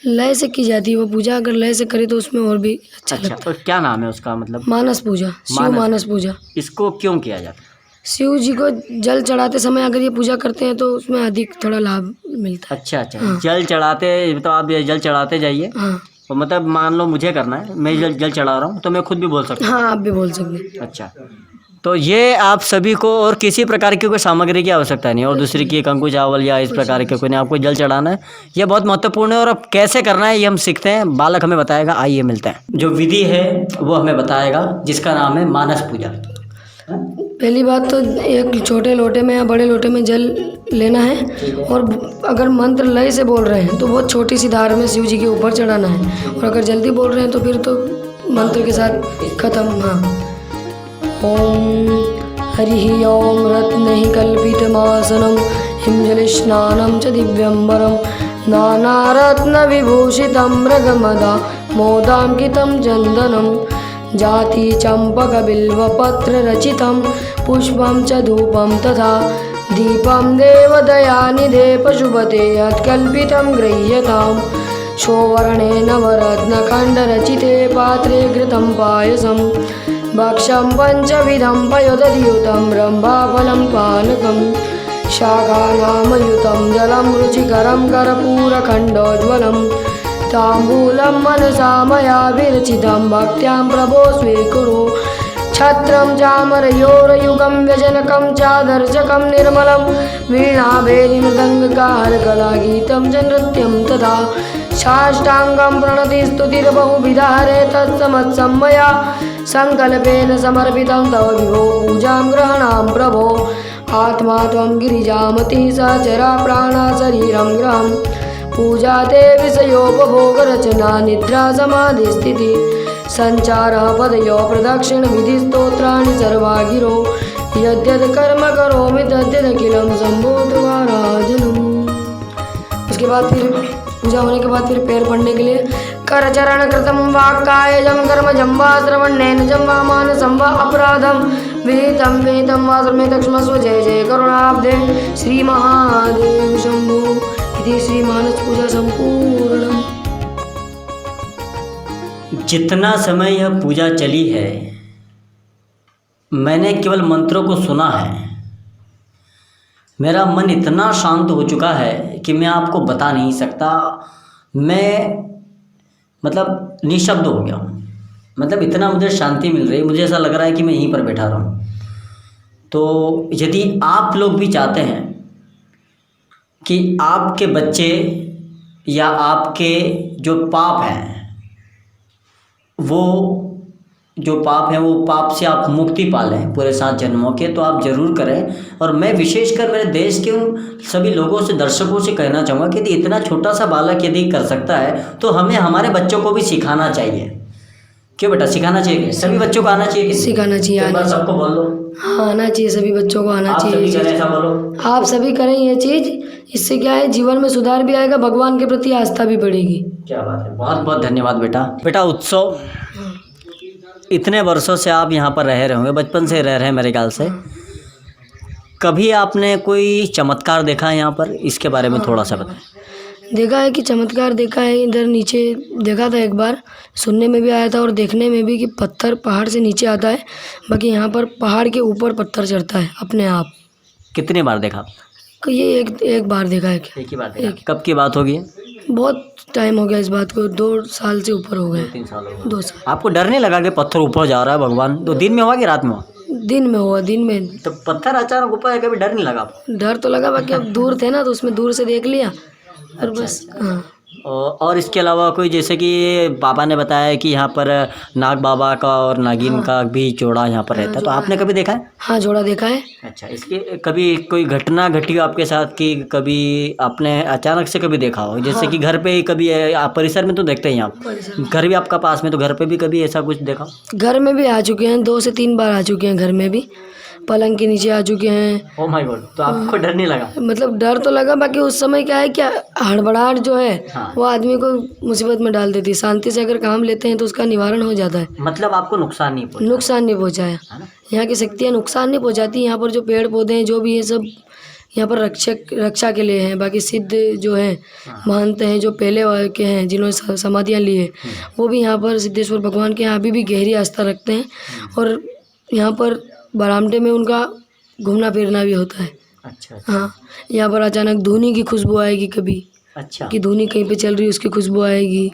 लय से की जाती है वो पूजा, अगर लय से करे तो उसमें और भी अच्छा लगता तो क्या नाम है उसका? मतलब मानस पूजा, शिव मानस पूजा। इसको क्यों किया जाता है? शिव जी को जल चढ़ाते समय अगर ये पूजा करते हैं तो उसमें अधिक थोड़ा लाभ मिलता है। अच्छा, जल चढ़ाते, तो आप ये जल चढ़ाते जाइए। हाँ, तो मतलब मान लो मुझे करना है, मैं जल चढ़ा रहा हूँ, तो मैं खुद भी बोल सकता हूँ? हाँ, आप भी बोल सकते हैं। अच्छा, तो ये आप सभी को, और किसी प्रकार की कोई सामग्री की आवश्यकता नहीं, और दूसरी की कंकु चावल या इस प्रकार के कोई नहीं, आपको जल चढ़ाना है। ये बहुत महत्वपूर्ण है, और अब कैसे करना है ये हम सीखते हैं, बालक हमें बताएगा। आइए मिलते हैं। जो विधि है वो हमें बताएगा, जिसका नाम है मानस पूजा। पहली बात तो एक छोटे लोटे में या बड़े लोटे में जल लेना है, और अगर मंत्र लय से बोल रहे हैं तो बहुत छोटी सी धार में शिव जी के ऊपर चढ़ाना है, और अगर जल्दी बोल रहे हैं तो फिर तो मंत्र के साथ खत्म। हाँ, ओम हरि ओम रत्नैः कल्पितमासनं हिमजल स्नानं च दिव्यंबरं नानारत्नविभूषितं मृगमदा मोदांकितं चन्दनं जाति चंपक बिल्वपत्र रचितं पुष्पं च धूपं तथा दीपं देवदयानिधे पशुपते यत्कल्पितं गृह्यताम् शोवर्णेन वरत्नखण्डरचिते पात्रे घृतं पायसं भक्षं पञ्चविधं पयोदधियुतं रम्भाफलं पानकं शाकानामयुतं जलं रुचिकरं कर्पूरखण्डोज्ज्वलं ताम्बूलं मनसा मया विरचितं भक्त्यां प्रभो स्वीकुरु छत्रं चामरयोरयुगं व्यजनकं चादर्शकं निर्मलं वीणाभेरीमृदङ्गकारकलागीतं च नृत्यं तथा साष्टाङ्गं प्रणतिस्तुतिर्बहुविधा हरे तत्समत्सं मया सङ्कल्पेन समर्पितं तव विभो पूजां ग्रहणां प्रभो आत्मा त्वं गिरिजामति सचरा प्राणा शरीरं ग्रहम् पूजा ते विषयोपभोगरचना निद्रा समाधिस्थिति संचारः पदयो प्रदक्षिण विधि स्तोत्राणि सर्वा गिरो यद्यद् कर्म करोमि तद्यदखिलं शम्भो त्वाराधनम्। उसके बाद फिर पूजा होने के बाद फिर पैर पड़ने के लिए करचरण कृतं वाक्कायजं कर्मजं वा श्रवणेनजं वा मानसं वा अपराधं विहितं वा श्रमेत क्षमस्व जय जय करुणाब्धे श्री महादेव शंभो। इति श्री मानस पूजा संपूर्णम्। जितना समय यह पूजा चली है मैंने केवल मंत्रों को सुना है, मेरा मन इतना शांत हो चुका है कि मैं आपको बता नहीं सकता। मैं मतलब निशब्द हो गया हूँ, मतलब इतना मुझे शांति मिल रही है, मुझे ऐसा लग रहा है कि मैं यहीं पर बैठा रहूँ। तो यदि आप लोग भी चाहते हैं कि आपके बच्चे या आपके जो पाप हैं वो जो पाप है वो पाप से आप मुक्ति पा लें पूरे 7 जन्मों के, तो आप ज़रूर करें। और मैं विशेषकर मेरे देश के उन सभी लोगों से, दर्शकों से कहना चाहूँगा कि यदि इतना छोटा सा बालक यदि कर सकता है तो हमें हमारे बच्चों को भी सिखाना चाहिए। क्यों बेटा, सिखाना चाहिए? सभी बच्चों को आना चाहिए कि सिखाना चाहिए, एक बार सबको बोल दो। हाँ, आना चाहिए, सभी बच्चों को आना आप सभी चाहिए। करें, ऐसा बोलो। आप सभी करें ये चीज़, इससे क्या है जीवन में सुधार भी आएगा, भगवान के प्रति आस्था भी बढ़ेगी। क्या बात है, बहुत बहुत धन्यवाद बेटा। बेटा उत्सव, इतने वर्षों से आप यहाँ पर रह रहे होंगे, बचपन से रह रहे हैं मेरे ख्याल से, कभी आपने कोई चमत्कार देखा है यहाँ पर? इसके बारे में थोड़ा सा बताएं। देखा है कि चमत्कार देखा है, इधर नीचे देखा था एक बार, सुनने में भी आया था और देखने में भी कि पत्थर पहाड़ से नीचे आता है, बाकी यहाँ पर पहाड़ के ऊपर पत्थर चढ़ता है अपने आप। कितनी बार देखा? तो ये एक बार देखा है। एक ही बार देखा। कब की बात होगी? बहुत टाइम हो गया इस बात को, 2 साल से ऊपर हो गए। 3 साल हो गए। 2 साल। आपको डर नहीं लगा कि पत्थर ऊपर जा रहा है भगवान? तो दिन में हुआ कि रात में हुआ? दिन में हुआ, दिन में। तो पत्थर अचानक ऊपर है, कभी डर नहीं लगा आपको? डर तो लगा, बाकी अब दूर थे ना तो उसमें दूर से देख लिया और बस। हाँ, और इसके अलावा कोई, जैसे कि बाबा ने बताया कि यहाँ पर नाग बाबा का और नागिन का भी जोड़ा यहाँ पर रहता है, तो आपने कभी देखा है? हाँ, जोड़ा देखा है। अच्छा, इसके कभी कोई घटना घटी हो आपके साथ कि कभी आपने अचानक से कभी देखा हो? जैसे कि घर पे ही कभी, आप परिसर में तो देखते ही आप, घर भी आपका पास में, तो घर पे भी कभी ऐसा कुछ देखा? घर में भी आ चुके हैं, 2 से 3 बार आ चुके हैं, घर में भी पलंग के नीचे आ चुके हैं। ओ माय गॉड, तो आपको डर नहीं लगा? मतलब डर तो लगा, बाकी उस समय क्या है, क्या हड़बड़ाहट जो है वो आदमी को मुसीबत में डाल देती है। शांति से अगर काम लेते हैं तो उसका निवारण हो जाता है। मतलब आपको नुकसान नहीं पहुंचा? नुकसान नहीं पहुँचाया, यहाँ की शक्तियाँ नुकसान नहीं पहुँचाती। यहाँ पर जो पेड़ पौधे हैं, जो भी है, सब यहाँ पर रक्षा के लिए हैं। बाकी सिद्ध जो हैं, महंत हैं, जो पहले के हैं, जिन्होंने समाधियाँ ली है, वो भी यहाँ पर सिद्धेश्वर भगवान के यहाँ अभी भी गहरी आस्था रखते हैं। और यहाँ पर बरामदे में उनका घूमना फिरना भी होता है। अच्छा। हाँ, यहाँ पर अचानक धुनी की खुशबू आएगी कभी, अच्छा, कि धुनी कहीं पे चल रही है उसकी खुशबू आएगी,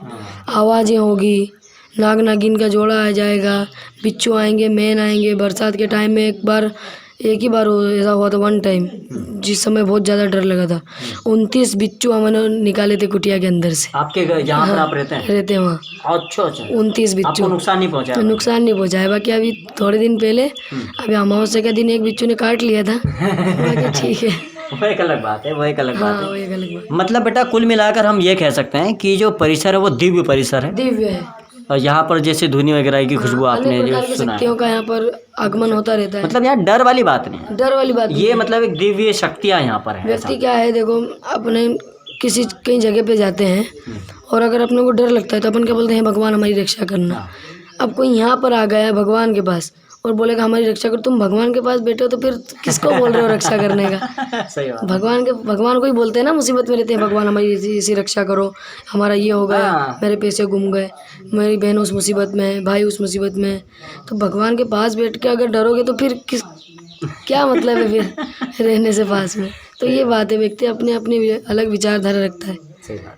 आवाज़ें होगी, नाग नागिन का जोड़ा आ जाएगा, बिच्छू आएंगे, मैन आएंगे। बरसात के टाइम में एक ही बार ऐसा हुआ था, 1 टाइम, जिस समय बहुत ज़्यादा डर लगा था। 29 बिच्छू हमने निकाले थे कुटिया के अंदर से। आपके घर जहाँ पर आप रहते हैं? रहते हैं वहाँ। अच्छा अच्छा। 29 बिच्छू। आपको नुकसान नहीं पहुँचा? नुकसान नहीं पहुँचाया, बाकी अभी थोड़े दिन पहले, अभी अमावस्या के दिन एक बिच्छू ने काट लिया था। बाकी ठीक है। वो एक अलग बात है, वो एक अलग बात हाँ, है। वो एक अलग बात। मतलब बेटा, कुल मिलाकर हम ये कह सकते हैं कि जो परिसर है वो दिव्य परिसर है। दिव्य है। और यहाँ पर जैसे धुनी वगैरह की खुशबू आपने अनेक जो प्रकार की सुना है, शक्तियों का यहाँ पर आगमन होता रहता है। मतलब यहाँ डर वाली बात नहीं है, डर वाली बात नहीं ये है। मतलब एक दिव्य शक्तियाँ यहाँ पर है। व्यक्ति क्या है, देखो, अपने कहीं जगह पे जाते हैं और अगर अपने को डर लगता है तो अपन क्या बोलते हैं, भगवान हमारी रक्षा करना। अब कोई यहाँ पर आ गया है भगवान के पास और बोलेगा हमारी रक्षा कर, तुम भगवान के पास बैठे हो तो फिर किसको बोल रहे हो रक्षा करने का? सही बात। भगवान को ही बोलते हैं ना, मुसीबत में रहते हैं, भगवान हमारी इसी रक्षा करो, हमारा ये हो गया, मेरे पैसे गुम गए, मेरी बहन उस मुसीबत में है, भाई उस मुसीबत में है। तो भगवान के पास बैठ के अगर डरोगे तो फिर क्या मतलब है फिर रहने से पास में? तो ये बात है, व्यक्ति अपने अपनी अलग विचारधारा रखता है। सही बात।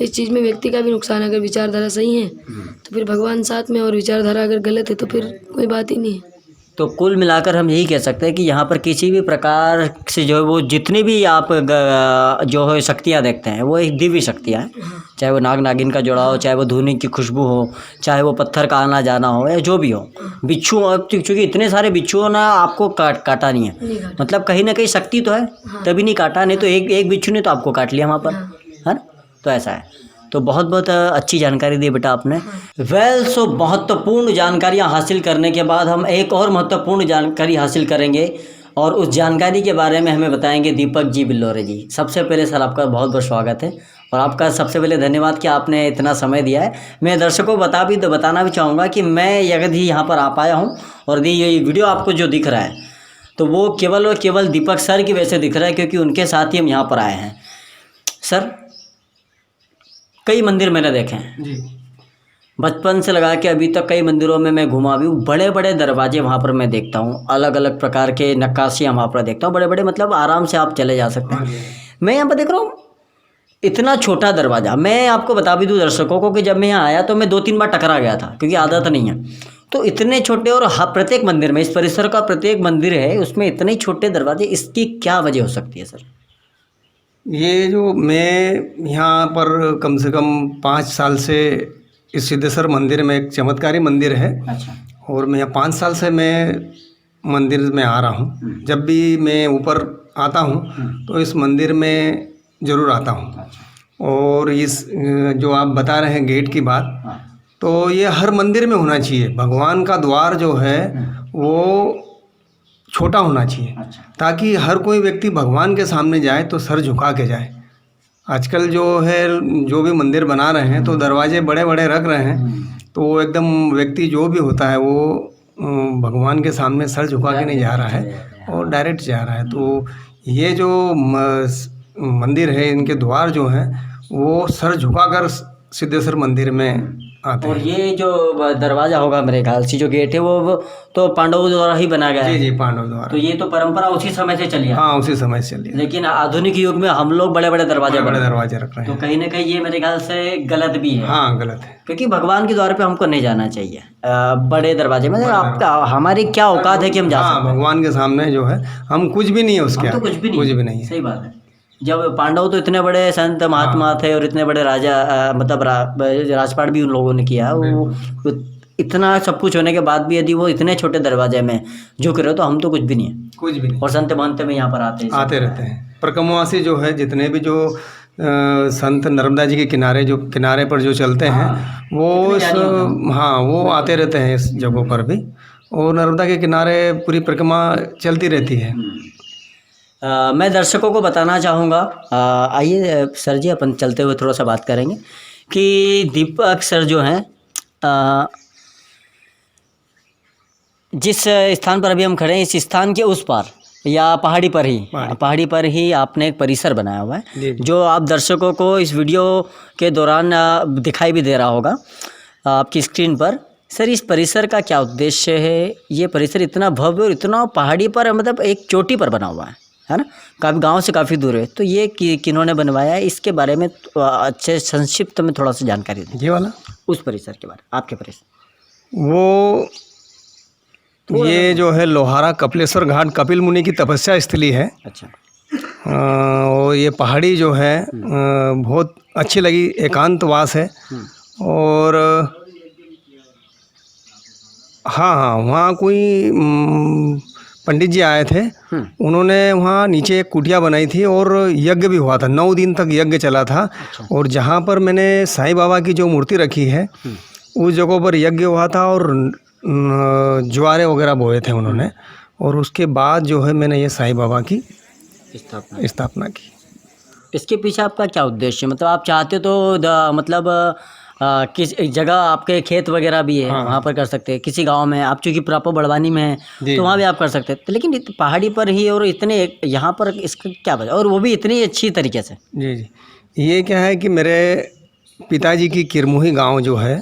इस चीज़ में व्यक्ति का भी नुकसान है। अगर विचारधारा सही है तो फिर भगवान साथ में, और विचारधारा अगर गलत है तो फिर कोई बात ही नहीं है। तो कुल मिलाकर हम यही कह सकते हैं कि यहाँ पर किसी भी प्रकार से जो है वो जितनी भी आप जो है शक्तियाँ देखते हैं वो एक दिव्य शक्तियाँ हैं, चाहे वो नाग नागिन का जोड़ा हो, चाहे वो धुनी की खुशबू हो, चाहे वो पत्थर का आना जाना हो, या जो भी हो। बिच्छू, क्योंकि इतने सारे बिच्छुओं ने आपको काटा नहीं है, मतलब कहीं ना कहीं शक्ति तो है, तभी नहीं काटा, नहीं तो एक बिच्छू ने तो आपको काट लिया वहाँ पर, है ना? तो ऐसा है। तो बहुत बहुत अच्छी जानकारी दी बेटा आपने। सो महत्वपूर्ण जानकारियाँ हासिल करने के बाद हम एक और महत्वपूर्ण जानकारी हासिल करेंगे और उस जानकारी के बारे में हमें बताएंगे दीपक जी बिल्लौरे जी। सबसे पहले सर आपका बहुत बहुत स्वागत है और आपका सबसे पहले धन्यवाद कि आपने इतना समय दिया है। मैं दर्शकों को बताना भी चाहूँगा कि मैं यदि यहाँ पर आ पाया हूँ और ये वीडियो आपको जो दिख रहा है तो वो केवल और केवल दीपक सर की वजह से दिख रहा है, क्योंकि उनके साथ ही हम यहाँ पर आए हैं। सर, कई मंदिर मैंने देखे हैं जी, बचपन से लगा के अभी तक कई मंदिरों में मैं घुमा भी हूँ। बड़े बड़े दरवाजे वहाँ पर मैं देखता हूँ, अलग अलग प्रकार के नक्काशियाँ वहाँ पर देखता हूँ, बड़े बड़े, मतलब आराम से आप चले जा सकते हैं। मैं यहाँ पर देख रहा हूँ इतना छोटा दरवाज़ा। मैं आपको बता भी दूँ दर्शकों को कि जब मैं यहाँ आया तो मैं 2-3 बार टकरा गया था, क्योंकि आदत नहीं है। तो इतने छोटे, और प्रत्येक मंदिर में, इस परिसर का प्रत्येक मंदिर है उसमें इतने छोटे दरवाजे, इसकी क्या वजह हो सकती है सर? ये जो मैं यहाँ पर कम से कम 5 साल से इस सिद्धेश्वर मंदिर में, एक चमत्कारी मंदिर है, अच्छा, और मैं यहाँ 5 साल से मैं मंदिर में आ रहा हूँ। जब भी मैं ऊपर आता हूँ तो इस मंदिर में ज़रूर आता हूँ। और इस जो आप बता रहे हैं गेट की बात, तो ये हर मंदिर में होना चाहिए। भगवान का द्वार जो है वो छोटा होना चाहिए, ताकि हर कोई व्यक्ति भगवान के सामने जाए तो सर झुका के जाए। आजकल जो है जो भी मंदिर बना रहे हैं तो दरवाजे बड़े बड़े रख रहे हैं, तो वो एकदम व्यक्ति जो भी होता है वो भगवान के सामने सर झुका के नहीं जा रहा है और डायरेक्ट जा रहा है। तो ये जो मंदिर है, इनके द्वार जो हैं वो सर झुकाकर सिद्धेश्वर मंदिर में आते और हैं। ये जो दरवाजा होगा मेरे ख्याल से, जो गेट है वो तो पांडवों द्वारा ही बना गया है। जी जी, पांडव द्वारा। तो ये तो परंपरा उसी समय से चली है। हाँ, उसी समय से चलिए। लेकिन आधुनिक युग में हम लोग बड़े बड़े दरवाजे बड़े बना- दरवाजे रख रहे तो हैं। कहीं ना कहीं ये मेरे ख्याल से गलत भी है। हाँ, गलत है। क्योंकि भगवान के द्वार पे हमको नहीं जाना चाहिए बड़े दरवाजे में। आपका हमारी क्या औकात है कि हम जा हाँ, सकते हैं? भगवान के सामने जो है हम कुछ भी नहीं है उसके हम तो आगे, कुछ भी नहीं कुछ है। भी नहीं है। सही बात है। जब पांडव तो इतने बड़े संत महात्मा थे और इतने बड़े राजा मतलब राजपाट भी उन लोगों ने किया, वो इतना सब कुछ होने के बाद भी यदि वो इतने छोटे दरवाजे में झुक रहे हो तो हम तो कुछ भी नहीं है। कुछ भी नहीं। और संत महंत में यहाँ पर आते रहते हैं। परिक्रमावासी जो है, जितने भी जो संत नर्मदा जी के किनारे जो किनारे पर जो चलते हैं वो हाँ वो आते रहते हैं इस जगहों पर भी। और नर्मदा के किनारे पूरी परिक्रमा चलती रहती है। मैं दर्शकों को बताना चाहूँगा, आइए सर जी अपन चलते हुए थोड़ा सा बात करेंगे कि दीपक सर जो हैं जिस स्थान पर अभी हम खड़े हैं, इस स्थान के उस पार या पहाड़ी पर ही आपने एक परिसर बनाया हुआ है, जो आप दर्शकों को इस वीडियो के दौरान दिखाई भी दे रहा होगा आपकी स्क्रीन पर। सर, इस परिसर का क्या उद्देश्य है? ये परिसर इतना भव्य और इतना पहाड़ी पर, मतलब एक चोटी पर बना हुआ है ना, काफ़ी गांव से काफ़ी दूर है, तो ये किन्होंने बनवाया है? इसके बारे में अच्छे संक्षिप्त में थोड़ा सा जानकारी दीजिए। ये वाला उस परिसर के बारे, आपके परिसर वो ये जो है लोहारा कपिलेश्वर घाट कपिल मुनि की तपस्या स्थली है। अच्छा। और ये पहाड़ी जो है बहुत अच्छी लगी, एकांतवास है। और हाँ, वहाँ कोई पंडित जी आए थे, उन्होंने वहाँ नीचे एक कुटिया बनाई थी और यज्ञ भी हुआ था। 9 दिन तक यज्ञ चला था। और जहाँ पर मैंने साईं बाबा की जो मूर्ति रखी है उस जगह पर यज्ञ हुआ था और ज्वारे वगैरह बोए थे उन्होंने। और उसके बाद जो है मैंने ये साईं बाबा की स्थापना की। इसके पीछे आपका क्या उद्देश्य है? मतलब आप चाहते तो मतलब किस जगह आपके खेत वगैरह भी है, वहाँ पर कर सकते हैं। किसी गांव में, आप चूँकि प्रॉपर बड़वानी में है तो वहाँ भी आप कर सकते हैं, लेकिन पहाड़ी पर ही और इतने यहाँ पर इसका क्या वजह, और वो भी इतनी अच्छी तरीके से? जी जी, ये क्या है कि मेरे पिताजी की किरमुही गांव जो है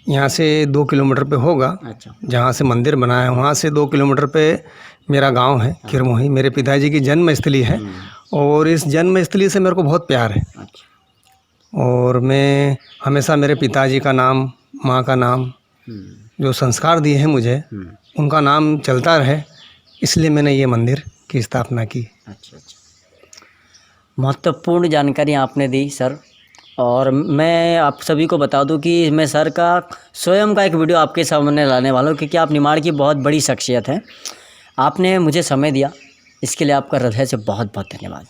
यहाँ से 2 किलोमीटर पे होगा। अच्छा। जहाँ से मंदिर बना है वहाँ से 2 किलोमीटर पे मेरा गांव है किरमुही। मेरे पिताजी की जन्म स्थली है और इस जन्म स्थली से मेरे को बहुत प्यार है। अच्छा। और मैं हमेशा मेरे पिताजी का नाम, माँ का नाम, जो संस्कार दिए हैं मुझे, उनका नाम चलता रहे, इसलिए मैंने ये मंदिर की स्थापना की। अच्छा। महत्वपूर्ण जानकारी आपने दी सर। और मैं आप सभी को बता दूं कि मैं सर का स्वयं का एक वीडियो आपके सामने लाने वाला हूं, क्योंकि आप निमाड़ की बहुत बड़ी शख्सियत हैं। आपने मुझे समय दिया, इसके लिए आपका हृदय से बहुत बहुत धन्यवाद।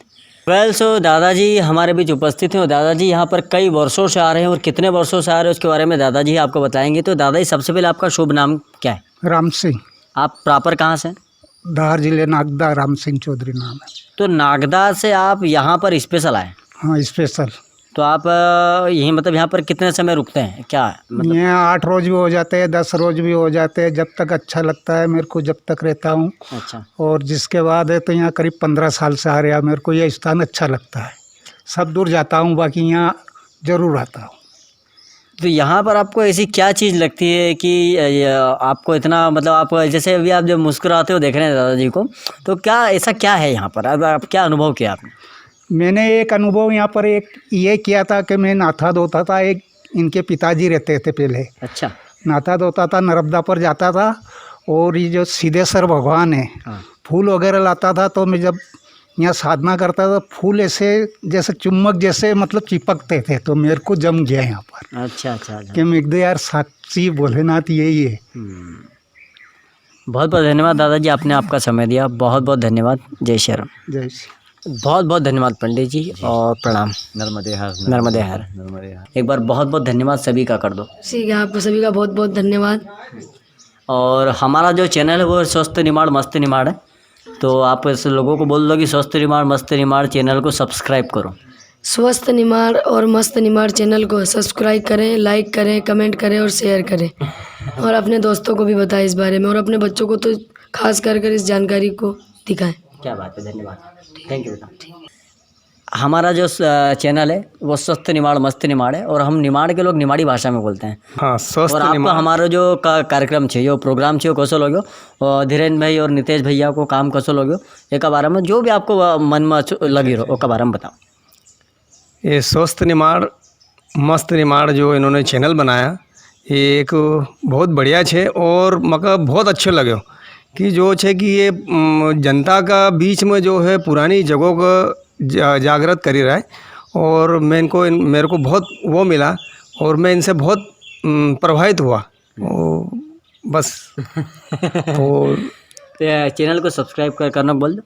सो दादाजी हमारे बीच उपस्थित हैं और दादाजी यहाँ पर कई वर्षों से आ रहे हैं, और कितने वर्षों से आ रहे हैं उसके बारे में दादाजी आपको बताएंगे। तो दादाजी, सबसे पहले आपका शुभ नाम क्या है? राम सिंह। आप प्रॉपर कहाँ से? धार जिले नागदा, राम सिंह चौधरी नाम है। तो नागदा से आप यहाँ पर स्पेशल आए? हाँ, स्पेशल। तो आप यही मतलब यहाँ पर कितने समय रुकते हैं, क्या मतलब? यहाँ 8 रोज भी हो जाते हैं, 10 रोज भी हो जाते हैं, जब तक अच्छा लगता है मेरे को, जब तक रहता हूँ। अच्छा। और जिसके बाद है तो यहाँ करीब 15 साल से आ रहा, मेरे को ये स्थान अच्छा लगता है। सब दूर जाता हूँ, बाकी यहाँ ज़रूर आता हूँ। तो यहाँ पर आपको ऐसी क्या चीज़ लगती है कि आपको इतना, मतलब आप जैसे अभी आप जब मुस्कुराते हो देख रहे हैं दादाजी को, तो क्या ऐसा क्या है यहाँ पर? अब आप क्या अनुभव किया आपने? मैंने एक अनुभव यहाँ पर एक ये किया था कि मैं नहाता धोता था। एक इनके पिताजी रहते थे पहले। अच्छा। नहाता धोता था, नर्मदा पर जाता था, और ये जो सिद्धेश्वर भगवान है, फूल वगैरह लाता था, तो मैं जब यहाँ साधना करता था, फूल ऐसे जैसे चुम्बक जैसे मतलब चिपकते थे, तो मेरे को जम गया यहाँ पर। अच्छा। कि मैं एकदम यार साक्षी भोलेनाथ यही है। बहुत बहुत धन्यवाद दादाजी, आपने आपका समय दिया, बहुत बहुत धन्यवाद। जय श्री राम। जय श्री। बहुत बहुत धन्यवाद पंडित जी और प्रणाम। नर्मदे हर नर्मदे हर। नर्मदे हर। एक बार बहुत बहुत धन्यवाद सभी का कर दो। ठीक है, आपको सभी का बहुत बहुत धन्यवाद। और हमारा जो चैनल है वो स्वस्थ निमाड़ मस्त निमाड़ है, तो आप इस लोगों को बोल दो कि स्वस्थ निमाड़ मस्त निमाड़ चैनल को सब्सक्राइब करो। स्वस्थ निमाड़ और मस्त निमाड़ चैनल को सब्सक्राइब करें, लाइक करें, कमेंट करें और शेयर करें, और अपने दोस्तों को भी बताएं इस बारे में, और अपने बच्चों को तो खास कर इस जानकारी को दिखाएं। क्या बात है, धन्यवाद, थैंक यू बेटा। हमारा जो चैनल है वो स्वस्थ निमाड़ मस्त निमाड़ है, और हम निमाड़ के लोग निमाड़ी भाषा में बोलते हैं। हाँ, स्वस्थ और आपको निमाड़। हमारा जो कार्यक्रम है, जो प्रोग्राम है, वो कसो लोगो, और धीरेन्द्र भाई और नितेश भैया को काम कसो लोगो, एक बारे में जो भी आपको मन में लगी रहो उसके बारे में बताओ। ये स्वस्थ निमाड़ मस्त निमाड़ जो इन्होंने चैनल बनाया, ये एक बहुत बढ़िया छे, और मका बहुत अच्छे लगे कि जो छे कि ये जनता का बीच में जो है पुरानी जगहों को जागृत करी रहा है, और मेरे को बहुत वो मिला, और मैं इनसे बहुत प्रभावित हुआ। बस और चैनल को सब्सक्राइब करना बोल दो।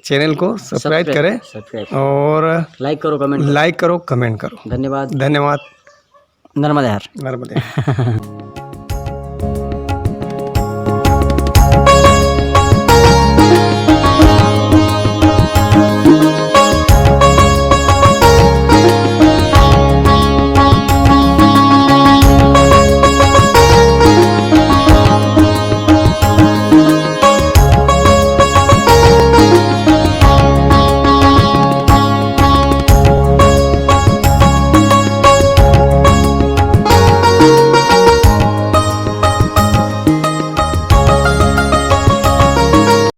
चैनल को सब्सक्राइब करें, सब्सक्राइब और लाइक करो, कमेंट करो, कमेंट करो। धन्यवाद। धन्यवाद। नर्मदे हर। नर्मदे।